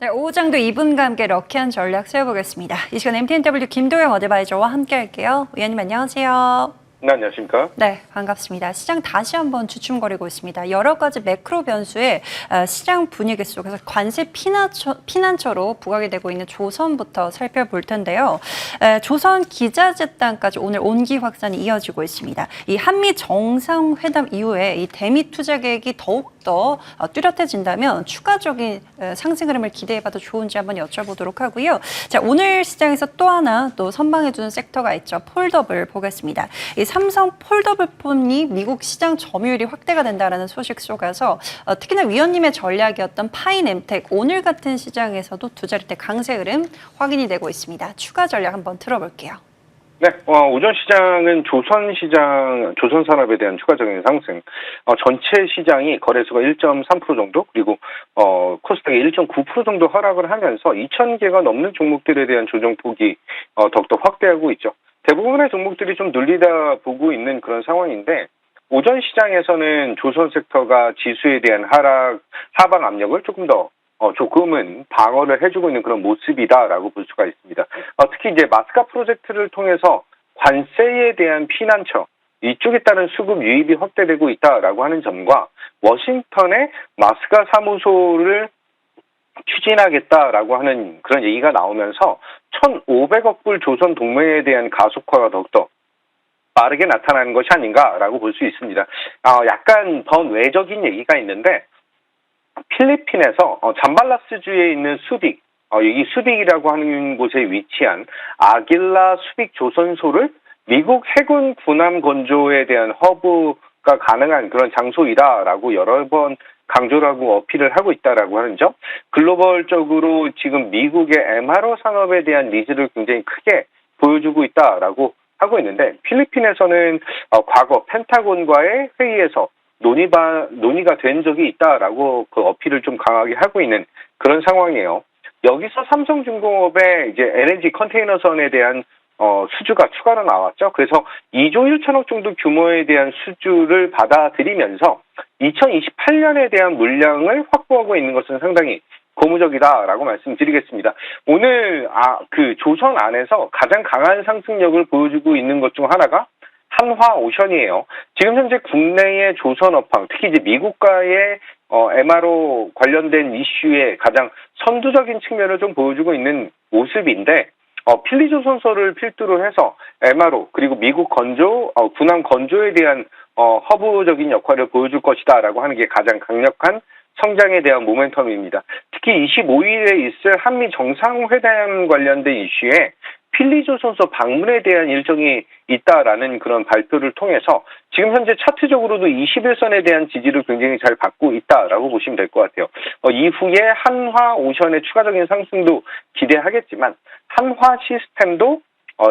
네, 오후장도 이분과 함께 럭키한 전략 세워보겠습니다. 이 시간 MTNW 김도영 어드바이저와 함께 할게요. 위원님 안녕하세요. 네, 안녕하십니까? 네, 반갑습니다. 시장 다시 한번 주춤거리고 있습니다. 여러 가지 매크로 변수에 시장 분위기 속에서 관세 피난처로 부각이 되고 있는 조선부터 살펴볼 텐데요. 조선 기자재단까지 오늘 온기 확산이 이어지고 있습니다. 이 한미 정상회담 이후에 이 대미 투자 계획이 더욱더 뚜렷해진다면 추가적인 상승 흐름을 기대해봐도 좋은지 한번 여쭤보도록 하고요. 자, 오늘 시장에서 또 하나 또 선방해주는 섹터가 있죠. 폴더블 보겠습니다. 이 삼성 폴더블 폰이 미국 시장 점유율이 확대가 된다는 소식 속에서 특히나 위원님의 전략이었던 파이nem텍 오늘 같은 시장에서도 두 자릿대 강세 흐름 확인이 되고 있습니다. 추가 전략 한번 들어볼게요. 네, 오전 시장은 조선 산업에 대한 추가적인 상승, 전체 시장이 거래소가 1.3% 정도, 그리고, 코스닥이 1.9% 정도 하락을 하면서 2,000개가 넘는 종목들에 대한 조정폭이, 더욱더 확대하고 있죠. 대부분의 종목들이 좀 눌리다 보고 있는 그런 상황인데, 오전 시장에서는 조선 섹터가 지수에 대한 하방 압력을 조금은 방어를 해주고 있는 그런 모습이다라고 볼 수가 있습니다. 특히 이제 마스카 프로젝트를 통해서 관세에 대한 피난처, 이쪽에 따른 수급 유입이 확대되고 있다라고 하는 점과 워싱턴의 마스카 사무소를 추진하겠다라고 하는 그런 얘기가 나오면서 1,500억 불 조선 동매에 대한 가속화가 더욱더 빠르게 나타나는 것이 아닌가라고 볼 수 있습니다. 약간 번외적인 얘기가 있는데 필리핀에서 잠발라스주에 있는 수빅, 이 수빅이라고 하는 곳에 위치한 아길라 수빅 조선소를 미국 해군 군함 건조에 대한 허브가 가능한 그런 장소이다라고 여러 번 강조를 하고 어필을 하고 있다라고 하는 점, 글로벌적으로 지금 미국의 MRO 산업에 대한 니즈를 굉장히 크게 보여주고 있다라고 하고 있는데, 필리핀에서는 과거 펜타곤과의 회의에서 논의가 된 적이 있다라고 그 어필을 좀 강하게 하고 있는 그런 상황이에요. 여기서 삼성중공업의 이제 LNG 컨테이너선에 대한 수주가 추가로 나왔죠. 그래서 2조 1천억 정도 규모에 대한 수주를 받아들이면서 2028년에 대한 물량을 확보하고 있는 것은 상당히 고무적이다라고 말씀드리겠습니다. 오늘 그 조선 안에서 가장 강한 상승력을 보여주고 있는 것 중 하나가 한화오션이에요. 지금 현재 국내의 조선업황, 특히 이제 미국과의 MRO 관련된 이슈에 가장 선두적인 측면을 좀 보여주고 있는 모습인데, 필리조선소를 필두로 해서 MRO 그리고 미국 군함 건조에 대한 허브적인 역할을 보여줄 것이다라고 하는 게 가장 강력한 성장에 대한 모멘텀입니다. 특히 25일에 있을 한미 정상회담 관련된 이슈에 필리조선소 방문에 대한 일정이 있다라는 그런 발표를 통해서 지금 현재 차트적으로도 21선에 대한 지지를 굉장히 잘 받고 있다라고 보시면 될 것 같아요. 이후에 한화오션의 추가적인 상승도 기대하겠지만 한화 시스템도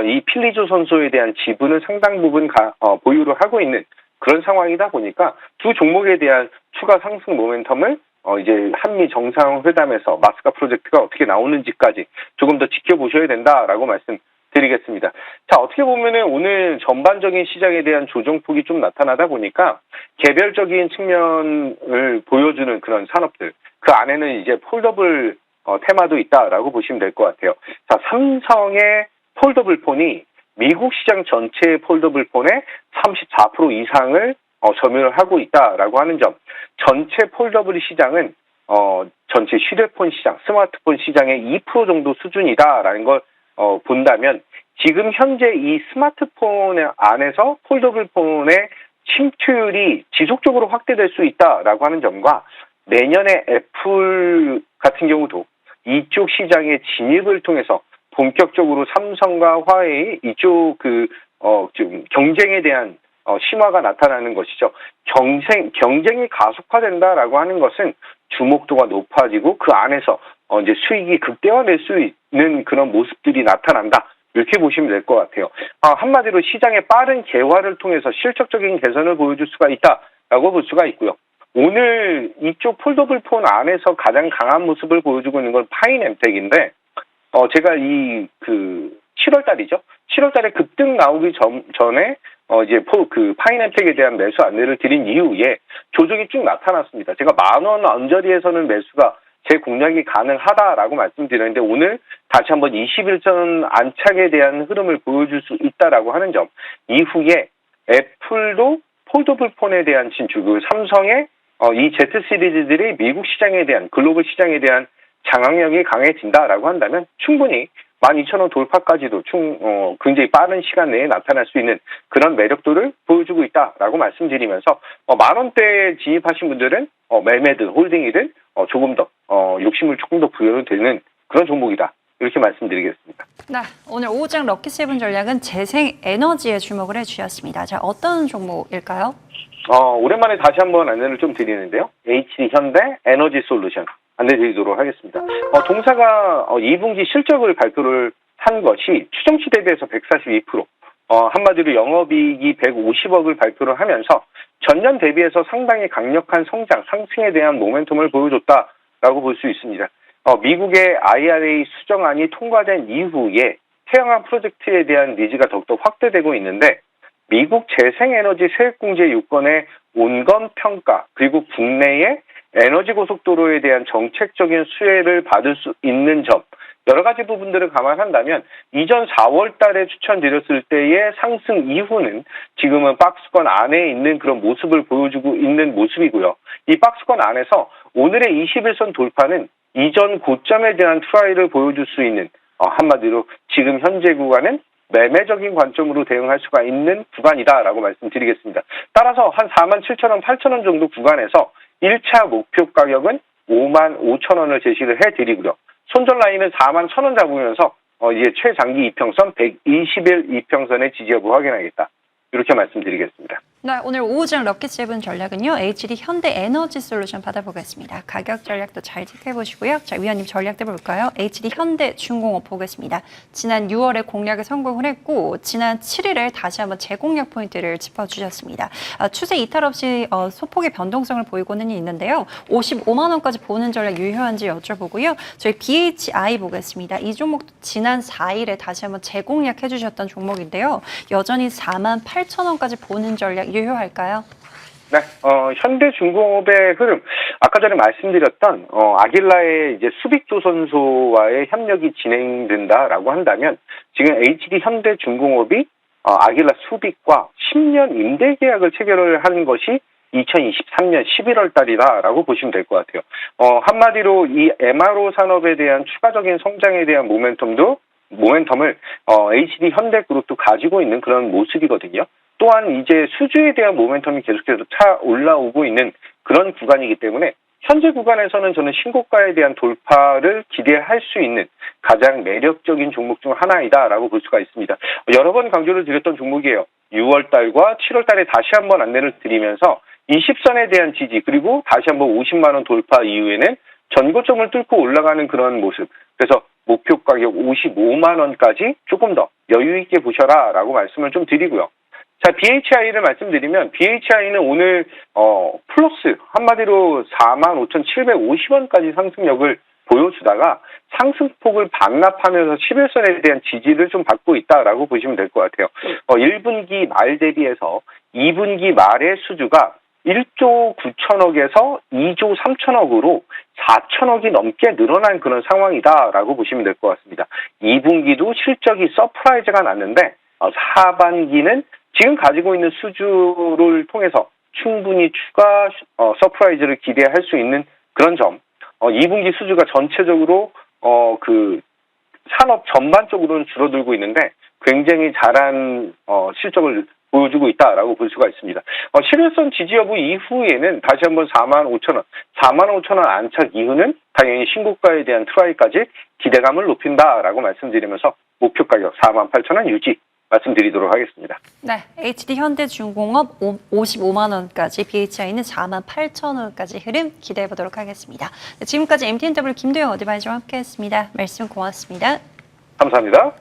이 필리조선소에 대한 지분을 상당 부분 보유를 하고 있는 그런 상황이다 보니까 두 종목에 대한 추가 상승 모멘텀을 이제 한미 정상회담에서 마스카 프로젝트가 어떻게 나오는지까지 조금 더 지켜보셔야 된다라고 말씀드리겠습니다. 자, 어떻게 보면은 오늘 전반적인 시장에 대한 조정폭이 좀 나타나다 보니까 개별적인 측면을 보여주는 그런 산업들, 그 안에는 이제 폴더블 테마도 있다라고 보시면 될 것 같아요. 자, 삼성의 폴더블 폰이 미국 시장 전체의 폴더블 폰의 34% 이상을 점유를 하고 있다라고 하는 점, 전체 폴더블 시장은 전체 휴대폰 시장, 스마트폰 시장의 2% 정도 수준이다라는 걸 본다면 지금 현재 이 스마트폰 안에서 폴더블 폰의 침투율이 지속적으로 확대될 수 있다라고 하는 점과 내년에 애플 같은 경우도 이쪽 시장의 진입을 통해서 본격적으로 삼성과 화웨이 이쪽 좀 경쟁에 대한 심화가 나타나는 것이죠. 경쟁이 가속화된다라고 하는 것은 주목도가 높아지고 그 안에서 이제 수익이 극대화될 수 있는 그런 모습들이 나타난다. 이렇게 보시면 될 것 같아요. 한마디로 시장의 빠른 개화를 통해서 실적적인 개선을 보여줄 수가 있다라고 볼 수가 있고요. 오늘 이쪽 폴더블 폰 안에서 가장 강한 모습을 보여주고 있는 건 파이nem텍인데, 제가 7월 달이죠. 7월 달에 급등 나오기 전에 이제 파이nem텍에 대한 매수 안내를 드린 이후에 조정이 쭉 나타났습니다. 제가 10,000원 언저리에서는 매수가 재공략이 가능하다라고 말씀드렸는데 오늘 다시 한번 21선 안착에 대한 흐름을 보여줄 수 있다라고 하는 점, 이후에 애플도 폴더블 폰에 대한 진출, 그리고 삼성의 이 Z 시리즈들이 미국 시장에 대한, 글로벌 시장에 대한 장악력이 강해진다라고 한다면 충분히 12,000원 돌파까지도 굉장히 빠른 시간 내에 나타날 수 있는 그런 매력도를 보여주고 있다라고 말씀드리면서 10,000원대에 진입하신 분들은 매매든 홀딩이든 조금 더 욕심을 조금 더 부여도 되는 그런 종목이다. 이렇게 말씀드리겠습니다. 네, 오늘 오후장 럭키세븐 전략은 재생에너지에 주목을 해주셨습니다. 자, 어떤 종목일까요? 오랜만에 다시 한번 안내를 좀 드리는데요. HD 현대 에너지 솔루션 안내드리도록 하겠습니다. 동사가 2분기 실적을 발표를 한 것이 추정치 대비해서 142%, 한마디로 영업이익이 150억을 발표를 하면서 전년 대비해서 상당히 강력한 성장, 상승에 대한 모멘텀을 보여줬다라고 볼 수 있습니다. 미국의 IRA 수정안이 통과된 이후에 태양광 프로젝트에 대한 니즈가 더욱더 확대되고 있는데 미국 재생에너지 세액공제 요건의 온건 평가, 그리고 국내의 에너지 고속도로에 대한 정책적인 수혜를 받을 수 있는 점, 여러 가지 부분들을 감안한다면 이전 4월 달에 추천드렸을 때의 상승 이후는 지금은 박스권 안에 있는 그런 모습을 보여주고 있는 모습이고요. 이 박스권 안에서 오늘의 21선 돌파는 이전 고점에 대한 트라이를 보여줄 수 있는, 한마디로 지금 현재 구간은 매매적인 관점으로 대응할 수가 있는 구간이다라고 말씀드리겠습니다. 따라서 한 47,000원, 8,000원 정도 구간에서 1차 목표 가격은 55,000원을 제시를 해드리고요. 손절 라인은 41,000원 잡으면서 이제 최장기 이평선 120일 이평선의 지지 여부 확인하겠다. 이렇게 말씀드리겠습니다. 네, 오늘 오후장 럭키세븐 전략은요. HD 현대 에너지 솔루션 받아보겠습니다. 가격 전략도 잘 체크해보시고요. 자, 위원님 전략도 볼까요? HD 현대 중공업 보겠습니다. 지난 6월에 공략에 성공을 했고 지난 7일에 다시 한번 재공략 포인트를 짚어주셨습니다. 추세 이탈 없이 소폭의 변동성을 보이고는 있는데요. 55만 원까지 보는 전략 유효한지 여쭤보고요. 저희 BHI 보겠습니다. 이 종목도 지난 4일에 다시 한번 재공략 해주셨던 종목인데요. 여전히 48,000원까지 보는 전략 유효할까요? 네, 현대중공업의 흐름, 아까 전에 말씀드렸던 아길라의 이제 수빅조선소와의 협력이 진행된다라고 한다면 지금 HD 현대중공업이 아길라 수빅과 10년 임대 계약을 체결을 한 것이 2023년 11월 달이다라고 보시면 될 것 같아요. 한마디로 이 MRO 산업에 대한 추가적인 성장에 대한 모멘텀을 HD 현대그룹도 가지고 있는 그런 모습이거든요. 또한 이제 수주에 대한 모멘텀이 계속해서 차 올라오고 있는 그런 구간이기 때문에 현재 구간에서는 저는 신고가에 대한 돌파를 기대할 수 있는 가장 매력적인 종목 중 하나이다라고 볼 수가 있습니다. 여러 번 강조를 드렸던 종목이에요. 6월 달과 7월 달에 다시 한번 안내를 드리면서 20선에 대한 지지, 그리고 다시 한번 50만 원 돌파 이후에는 전고점을 뚫고 올라가는 그런 모습. 그래서 목표 가격 55만 원까지 조금 더 여유 있게 보셔라라고 말씀을 좀 드리고요. 자, BHI를 말씀드리면 BHI는 오늘 플러스 한마디로 45,750원까지 상승력을 보여주다가 상승폭을 반납하면서 11선에 대한 지지를 좀 받고 있다라고 보시면 될 것 같아요. 1분기 말 대비해서 2분기 말의 수주가 1조 9천억에서 2조 3천억으로 4천억이 넘게 늘어난 그런 상황이다라고 보시면 될 것 같습니다. 2분기도 실적이 서프라이즈가 났는데 하반기는 지금 가지고 있는 수주를 통해서 충분히 추가 서프라이즈를 기대할 수 있는 그런 점, 2분기 수주가 전체적으로 그 산업 전반적으로는 줄어들고 있는데 굉장히 잘한 실적을 보여주고 있다라고 볼 수가 있습니다. 11선 지지 여부 이후에는 다시 한번 45,000원, 45,000원 안착 이후는 당연히 신고가에 대한 트라이까지 기대감을 높인다라고 말씀드리면서 목표 가격 48,000원 유지 말씀드리도록 하겠습니다. 네, HD 현대중공업 55만 원까지, BHI는 48,000원까지 흐름 기대해 보도록 하겠습니다. 네, 지금까지 MTNW 김도영 어드바이저와 함께했습니다. 말씀 고맙습니다. 감사합니다.